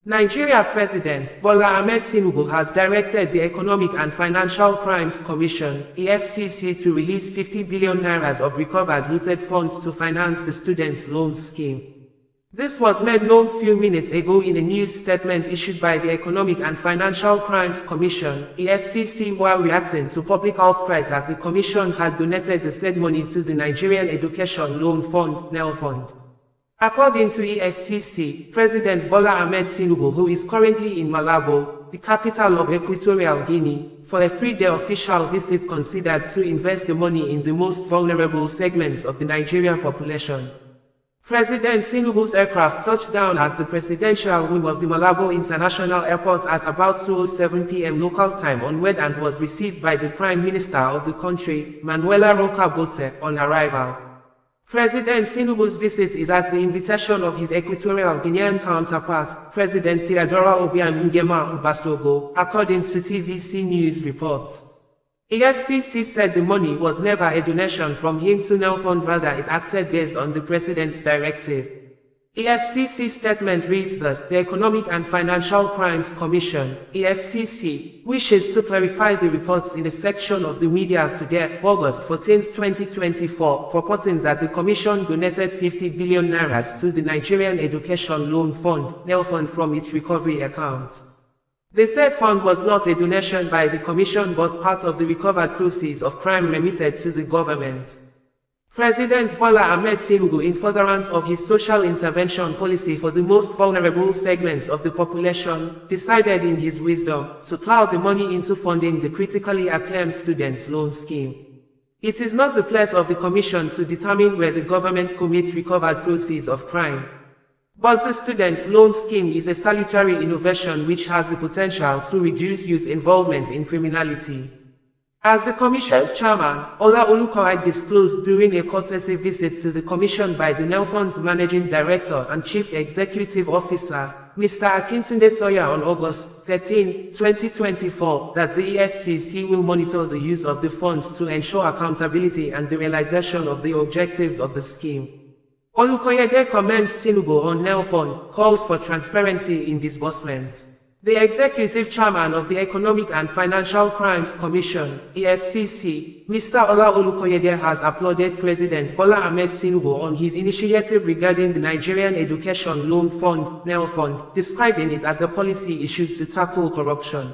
Nigeria President Bola Ahmed Tinubu has directed the Economic and Financial Crimes Commission (EFCC) to release 50 billion naira of recovered looted funds to finance the student loans scheme. This was made known few minutes ago in a news statement issued by the Economic and Financial Crimes Commission (EFCC) while reacting to public outcry that the Commission had donated the said money to the Nigerian Education Loan Fund (NEL Fund). According to EFCC, President Bola Ahmed Tinubu, who is currently in Malabo, the capital of Equatorial Guinea, for a 3-day official visit considered to invest the money in the most vulnerable segments of the Nigerian population. President Tinubu's aircraft touched down at the presidential wing of the Malabo International Airport at about 2:07 p.m. local time on Wednesday and was received by the Prime Minister of the country, Manuela Roca Bote, on arrival. President Tinubu's visit is at the invitation of his Equatorial Guinean counterpart, President Theodora Obiang Nguema Obasogo, according to TVC News reports. EFCC said the money was never a donation from him to NEL Fund, rather it acted based on the President's directive. EFCC statement reads thus: the Economic and Financial Crimes Commission, EFCC, wishes to clarify the reports in a section of the media today, August 14, 2024, purporting that the Commission donated 50 billion naira to the Nigerian Education Loan Fund (NEL Fund) from its recovery account. The said fund was not a donation by the Commission but part of the recovered proceeds of crime remitted to the government. President Bola Ahmed Tinubu, in furtherance of his social intervention policy for the most vulnerable segments of the population, decided in his wisdom to plow the money into funding the critically acclaimed student loan scheme. It is not the place of the Commission to determine where the government commits recovered proceeds of crime. But the student loan scheme is a salutary innovation which has the potential to reduce youth involvement in criminality. As the Commission's chairman, Ola Olukoya disclosed during a courtesy visit to the Commission by the NEL Fund's Managing Director and Chief Executive Officer, Mr. Akintunde Sawyer, on August 13, 2024, that the EFCC will monitor the use of the funds to ensure accountability and the realization of the objectives of the scheme. Olukoya commends Tinubu on NEL Fund, calls for transparency in disbursements. The Executive Chairman of the Economic and Financial Crimes Commission, EFCC, Mr. Ola Olukoya, has applauded President Bola Ahmed Tinubu on his initiative regarding the Nigerian Education Loan Fund (NEL Fund), describing it as a policy issue to tackle corruption.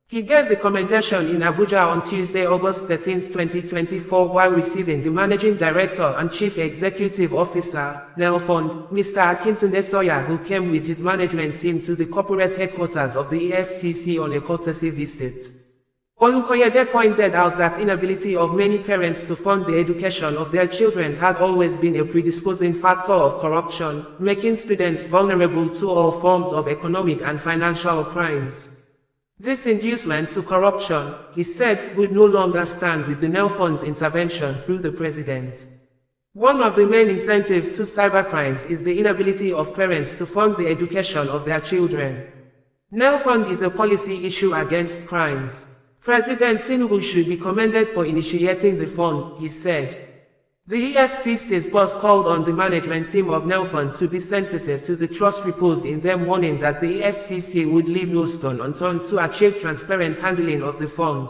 He gave the commendation in Abuja on Tuesday, August 13, 2024, while receiving the Managing Director and Chief Executive Officer, NEL Fund, Mr. Akintunde Sawyer, who came with his management team to the corporate headquarters of the EFCC on a courtesy visit. Olukoya pointed out that inability of many parents to fund the education of their children had always been a predisposing factor of corruption, making students vulnerable to all forms of economic and financial crimes. This inducement to corruption, he said, would no longer stand with the NEL Fund's intervention through the President. One of the main incentives to cybercrimes is the inability of parents to fund the education of their children. NEL Fund is a policy issue against crimes. President Tinubu should be commended for initiating the fund, he said. The EFCC's boss called on the management team of NEL Fund to be sensitive to the trust reposed in them, warning that the EFCC would leave no stone unturned to achieve transparent handling of the fund.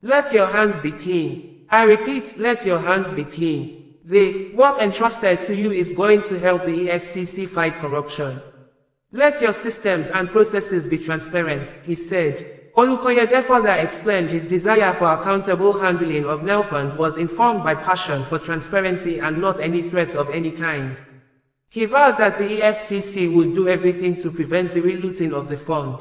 Let your hands be clean. I repeat, let your hands be clean. The work entrusted to you is going to help the EFCC fight corruption. Let your systems and processes be transparent, he said. Olukoya further explained his desire for accountable handling of NEL Fund was informed by passion for transparency and not any threat of any kind. He vowed that the EFCC would do everything to prevent the relooting of the fund.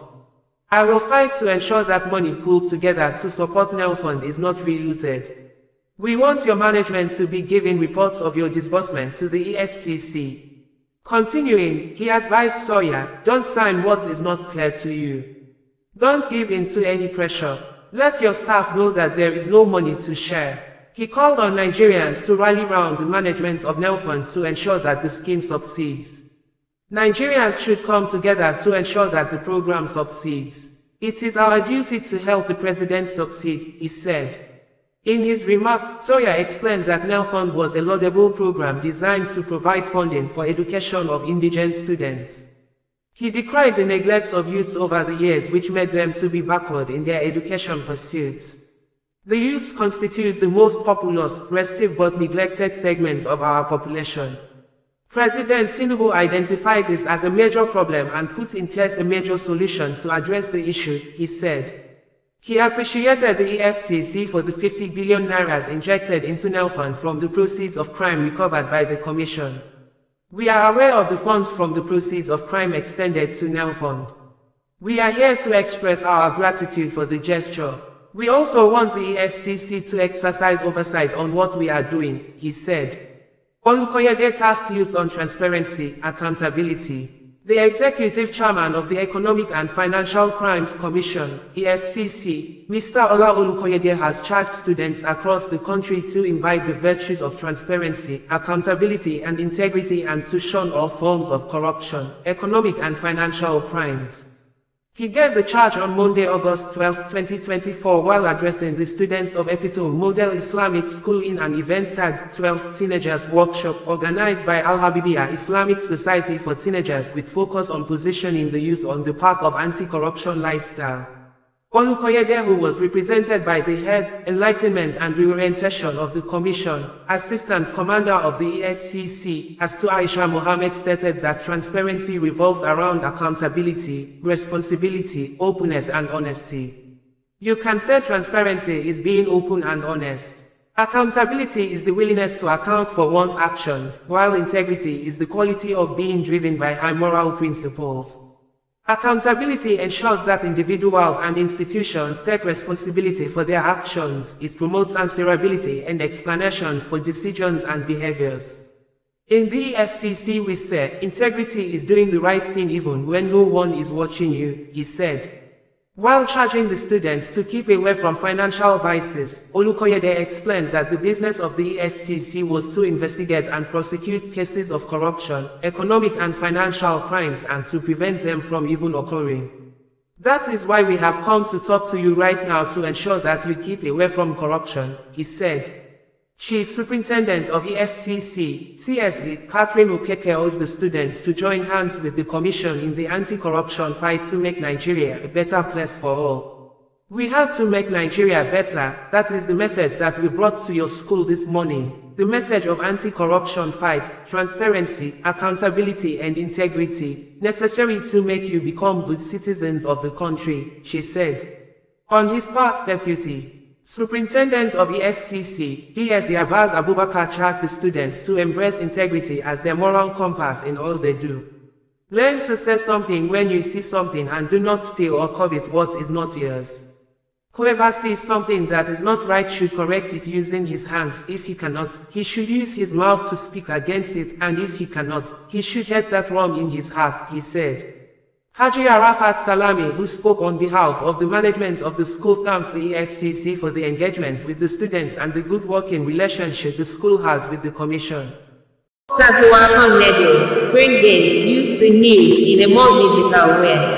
I will fight to ensure that money pooled together to support NEL Fund is not relooted. We want your management to be giving reports of your disbursement to the EFCC. Continuing, he advised Sawyer, don't sign what is not clear to you. Don't give in to any pressure. Let your staff know that there is no money to share. He called on Nigerians to rally round the management of NEL Fund to ensure that the scheme succeeds. Nigerians should come together to ensure that the program succeeds. It is our duty to help the President succeed, he said. In his remark, Sawyer explained that NEL Fund was a laudable program designed to provide funding for education of indigent students. He decried the neglect of youths over the years which made them to be backward in their education pursuits. The youths constitute the most populous, restive but neglected segment of our population. President Tinubu identified this as a major problem and put in place a major solution to address the issue, he said. He appreciated the EFCC for the 50 billion naira injected into NEL from the proceeds of crime recovered by the Commission. We are aware of the funds from the proceeds of crime extended to NEL. We are here to express our gratitude for the gesture. We also want the EFCC to exercise oversight on what we are doing, he said. Olukoyede tasked youth on transparency, accountability. The executive chairman of the Economic and Financial Crimes Commission, EFCC, Mr. Ola Olukoyede has charged students across the country to imbibe the virtues of transparency, accountability and integrity and to shun all forms of corruption, economic and financial crimes. He gave the charge on Monday, August 12, 2024 while addressing the students of Epitome Model Islamic School in an event tagged 12th Teenagers Workshop organized by Al-Habibiyah Islamic Society for Teenagers with focus on positioning the youth on the path of anti-corruption lifestyle. Olukoyede, who was represented by the Head, Enlightenment and Reorientation of the Commission, Assistant Commander of the EFCC, as to Aisha Mohammed, stated that transparency revolved around accountability, responsibility, openness and honesty. You can say transparency is being open and honest. Accountability is the willingness to account for one's actions, while integrity is the quality of being driven by high moral principles. Accountability ensures that individuals and institutions take responsibility for their actions. It promotes answerability and explanations for decisions and behaviors. In the EFCC we say, integrity is doing the right thing even when no one is watching you, he said. While charging the students to keep away from financial vices, Olukoyede explained that the business of the EFCC was to investigate and prosecute cases of corruption, economic and financial crimes and to prevent them from even occurring. That is why we have come to talk to you right now to ensure that you keep away from corruption, he said. Chief Superintendent of EFCC, CSE, Catherine Okeke urged the students to join hands with the Commission in the anti-corruption fight to make Nigeria a better place for all. We have to make Nigeria better. That is the message that we brought to your school this morning. The message of anti-corruption fight, transparency, accountability and integrity, necessary to make you become good citizens of the country, she said. On his part, Deputy Superintendent of EFCC, DSD Abbas Abubakar charged the students to embrace integrity as their moral compass in all they do. Learn to say something when you see something and do not steal or covet what is not yours. Whoever sees something that is not right should correct it using his hands. If he cannot, he should use his mouth to speak against it, and if he cannot, he should hate that wrong in his heart, he said. Haji Arafat Salami, who spoke on behalf of the management of the school, thanked the EFCC for the engagement with the students and the good working relationship the school has with the Commission. OsazuwaAkonedo, bringing you the news in a more digital way.